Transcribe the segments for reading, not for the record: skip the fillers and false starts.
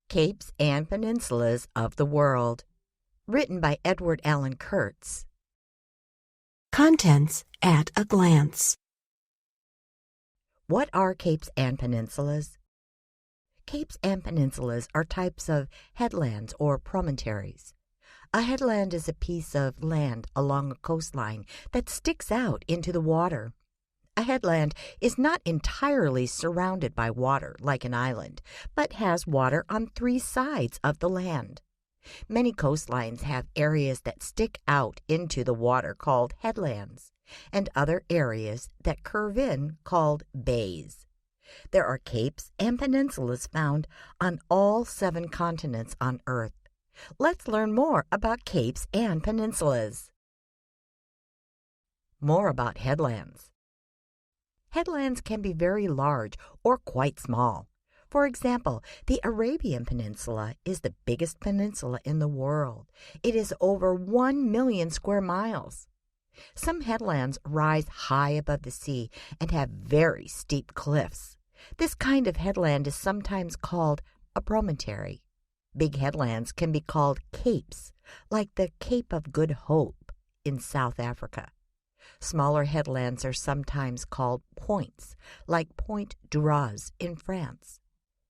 Capes and Peninsulas of the World. Written by Edward Allen Kurtz. Contents at a glance. What are capes and peninsulas? Capes and peninsulas are types of headlands or promontories. A headland is a piece of land along a coastline that sticks out into the water. A headland is not entirely surrounded by water like an island, but has water on three sides of the land. Many coastlines have areas that stick out into the water called headlands, and other areas that curve in called bays. There are capes and peninsulas found on all 7 continents on Earth. Let's learn more about capes and peninsulas. More about headlands. Headlands can be very large or quite small. For example, the Arabian Peninsula is the biggest peninsula in the world. It is over 1 million square miles. Some headlands rise high above the sea and have very steep cliffs. This kind of headland is sometimes called a promontory. Big headlands can be called capes, like the Cape of Good Hope in South Africa. Smaller headlands are sometimes called points, like Point du Raz in France.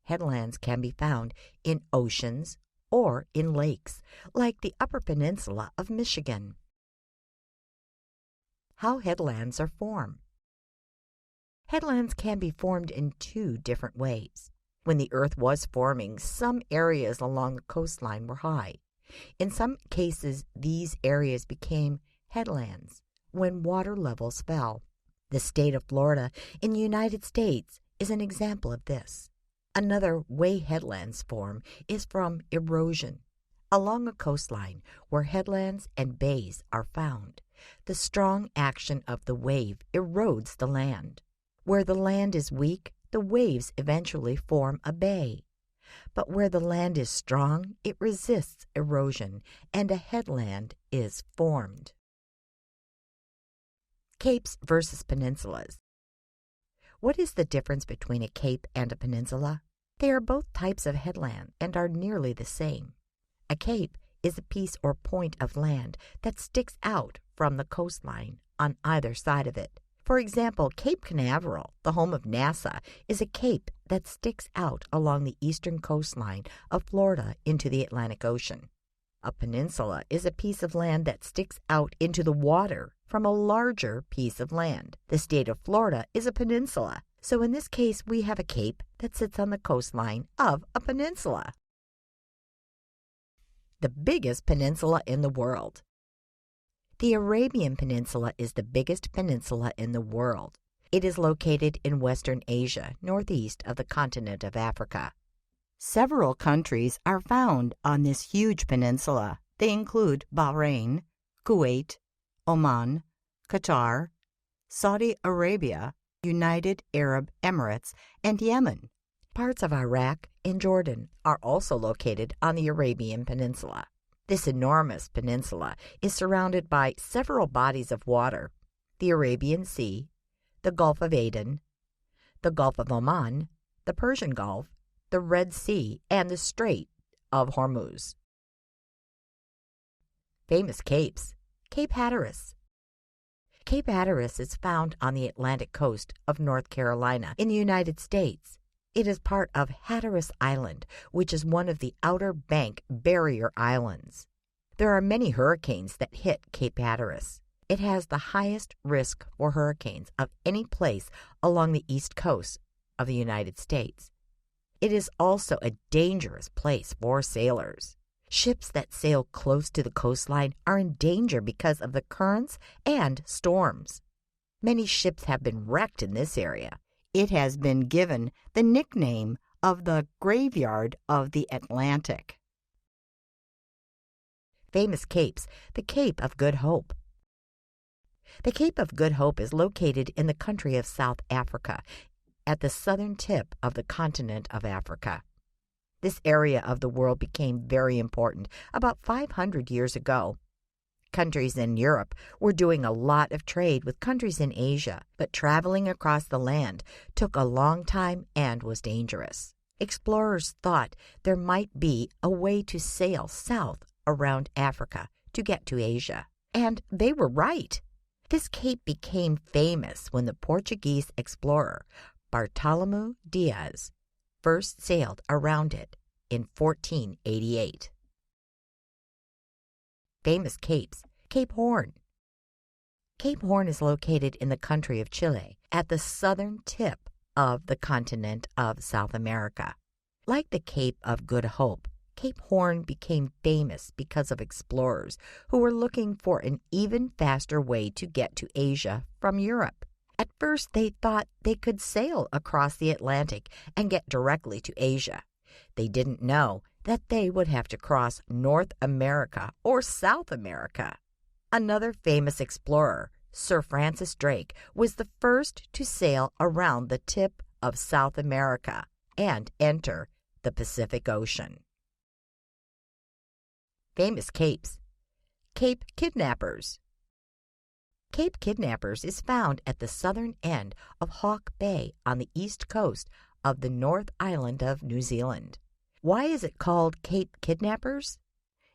Headlands can be found in oceans or in lakes, like the Upper Peninsula of Michigan. How headlands are formed. Headlands can be formed in 2 different ways. When the earth was forming, some areas along the coastline were high. In some cases, these areas became headlands when water levels fell. The state of Florida in the United States is an example of this. Another way headlands form is from erosion. Along a coastline where headlands and bays are found, the strong action of the wave erodes the land. Where the land is weak, the waves eventually form a bay. But where the land is strong, it resists erosion, and a headland is formed. Capes versus peninsulas. What is the difference between a cape and a peninsula? They are both types of headland and are nearly the same. A cape is a piece or point of land that sticks out from the coastline on either side of it. For example, Cape Canaveral, the home of NASA, is a cape that sticks out along the eastern coastline of Florida into the Atlantic Ocean. A peninsula is a piece of land that sticks out into the water from a larger piece of land. The state of Florida is a peninsula, so in this case we have a cape that sits on the coastline of a peninsula. The biggest peninsula in the world. The Arabian Peninsula is the biggest peninsula in the world. It is located in Western Asia, northeast of the continent of Africa. Several countries are found on this huge peninsula. They include Bahrain, Kuwait, Oman, Qatar, Saudi Arabia, United Arab Emirates, and Yemen. Parts of Iraq and Jordan are also located on the Arabian Peninsula. This enormous peninsula is surrounded by several bodies of water: the Arabian Sea, the Gulf of Aden, the Gulf of Oman, the Persian Gulf, the Red Sea, and the Strait of Hormuz. Famous capes. Cape Hatteras. Cape Hatteras is found on the Atlantic coast of North Carolina in the United States. It is part of Hatteras Island, which is one of the Outer Bank Barrier Islands. There are many hurricanes that hit Cape Hatteras. It has the highest risk for hurricanes of any place along the east coast of the United States. It is also a dangerous place for sailors. Ships that sail close to the coastline are in danger because of the currents and storms. Many ships have been wrecked in this area. It has been given the nickname of the Graveyard of the Atlantic. Famous capes. The Cape of Good Hope. The Cape of Good Hope is located in the country of South Africa, at the southern tip of the continent of Africa. This area of the world became very important about 500 years ago. Countries in Europe were doing a lot of trade with countries in Asia, but traveling across the land took a long time and was dangerous. Explorers thought there might be a way to sail south around Africa to get to Asia, and they were right. This cape became famous when the Portuguese explorer Bartolomeu Dias first sailed around it in 1488. Famous capes. Cape Horn. Cape Horn is located in the country of Chile at the southern tip of the continent of South America. Like the Cape of Good Hope, Cape Horn became famous because of explorers who were looking for an even faster way to get to Asia from Europe. At first, they thought they could sail across the Atlantic and get directly to Asia. They didn't know that they would have to cross North America or South America. Another famous explorer, Sir Francis Drake, was the first to sail around the tip of South America and enter the Pacific Ocean. Famous capes. Cape Kidnappers. Cape Kidnappers is found at the southern end of Hawke Bay on the east coast of the North Island of New Zealand. Why is it called Cape Kidnappers?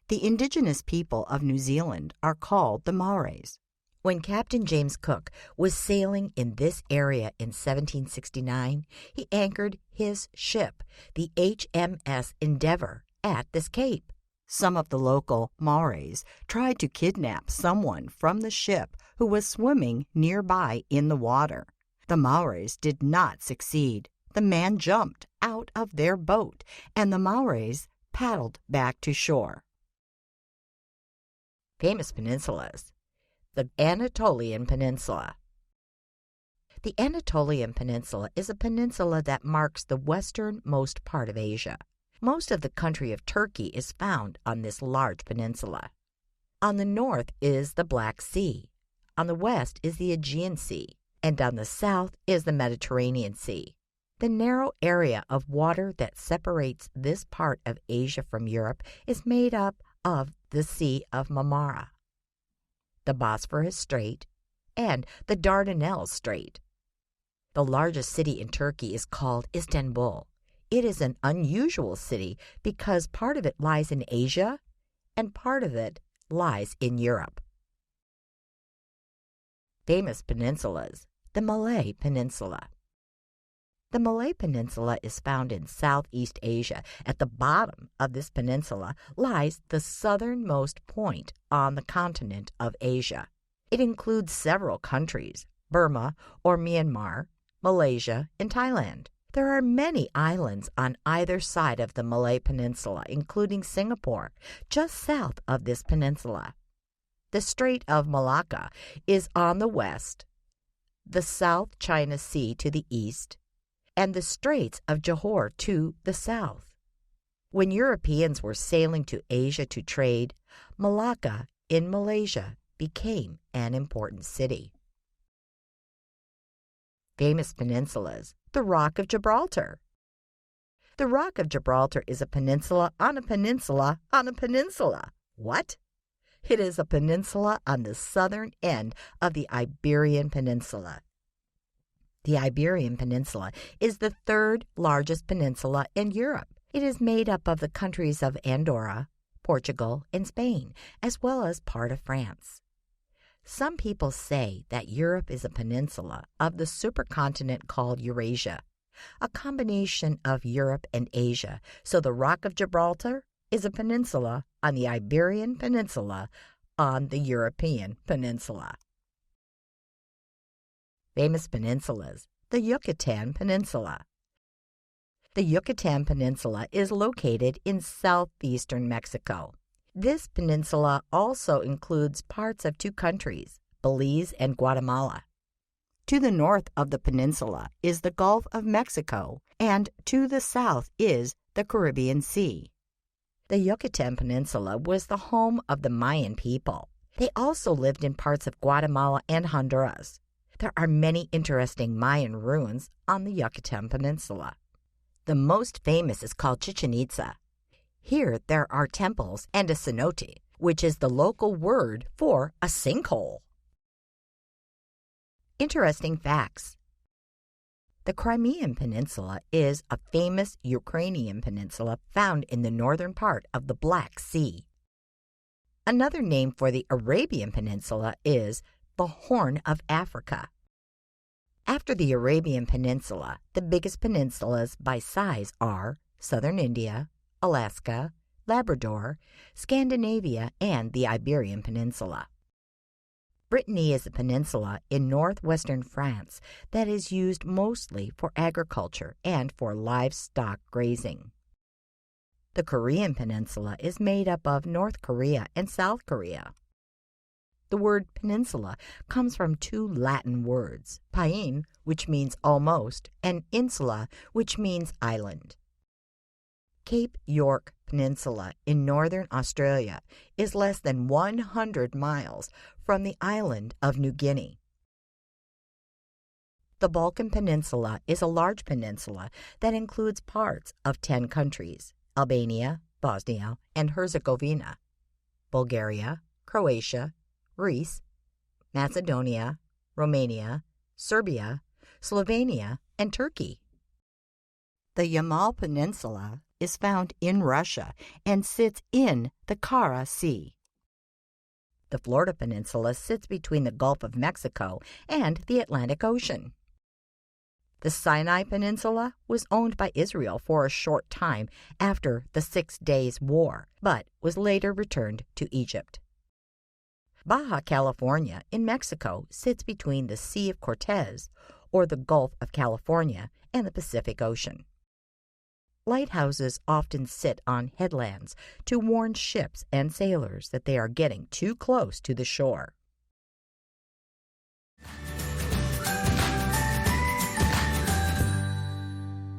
The indigenous people of New Zealand are called the Malays. When Captain James Cook was sailing in this area in 1769, he anchored his ship, the HMS Endeavour, at this cape. Some of the local Malays tried to kidnap someone from the ship who was swimming nearby in the water. The Malays did not succeed. The man jumped out of their boat, and the Malays paddled back to shore. Famous peninsulas. The Anatolian Peninsula. The Anatolian Peninsula is a peninsula that marks the westernmost part of Asia. Most of the country of Turkey is found on this large peninsula. On the north is the Black Sea, on the west is the Aegean Sea, and on the south is the Mediterranean Sea. The narrow area of water that separates this part of Asia from Europe is made up of the Sea of Marmara, the Bosphorus Strait, and the Dardanelles Strait. The largest city in Turkey is called Istanbul. It is an unusual city because part of it lies in Asia and part of it lies in Europe. Famous peninsulas. The Malay Peninsula. The Malay Peninsula is found in Southeast Asia. At the bottom of this peninsula lies the southernmost point on the continent of Asia. It includes several countries, Burma or Myanmar, Malaysia, and Thailand. There are many islands on either side of the Malay Peninsula, including Singapore, just south of this peninsula. The Strait of Malacca is on the west, the South China Sea to the east, and the Straits of Johor to the south. When Europeans were sailing to Asia to trade, Malacca in Malaysia became an important city. Famous peninsulas. The Rock of Gibraltar. The Rock of Gibraltar is a peninsula on a peninsula on a peninsula. What? It is a peninsula on the southern end of the Iberian Peninsula. The Iberian Peninsula is the third largest peninsula in Europe. It is made up of the countries of Andorra, Portugal, and Spain, as well as part of France. Some people say that Europe is a peninsula of the supercontinent called Eurasia, a combination of Europe and Asia, so the Rock of Gibraltar is a peninsula on the Iberian Peninsula on the European Peninsula. Famous peninsulas. The Yucatan Peninsula. The Yucatan Peninsula is located in southeastern Mexico. This peninsula also includes parts of two countries, Belize and Guatemala. To the north of the peninsula is the Gulf of Mexico, and to the south is the Caribbean Sea. The Yucatan Peninsula was the home of the Mayan people. They also lived in parts of Guatemala and Honduras. There are many interesting Mayan ruins on the Yucatan Peninsula. The most famous is called Chichen Itza. Here there are temples and a cenote, which is the local word for a sinkhole. Interesting facts. The Crimean Peninsula is a famous Ukrainian peninsula found in the northern part of the Black Sea. Another name for the Arabian Peninsula is the Horn of Africa. After the Arabian Peninsula, the biggest peninsulas by size are southern India, Alaska, Labrador, Scandinavia, and the Iberian Peninsula. Brittany is a peninsula in northwestern France that is used mostly for agriculture and for livestock grazing. The Korean Peninsula is made up of North Korea and South Korea. The word peninsula comes from two Latin words, pain, which means almost, and insula, which means island. Cape York Peninsula in northern Australia is less than 100 miles from the island of New Guinea. The Balkan Peninsula is a large peninsula that includes parts of 10 countries: Albania, Bosnia and Herzegovina, Bulgaria, Croatia, Greece, Macedonia, Romania, Serbia, Slovenia, and Turkey. The Yamal Peninsula is found in Russia and sits in the Kara Sea. The Florida Peninsula sits between the Gulf of Mexico and the Atlantic Ocean. The Sinai Peninsula was owned by Israel for a short time after the 6 Days War, but was later returned to Egypt. Baja California in Mexico sits between the Sea of Cortez, or the Gulf of California, and the Pacific Ocean. Lighthouses often sit on headlands to warn ships and sailors that they are getting too close to the shore.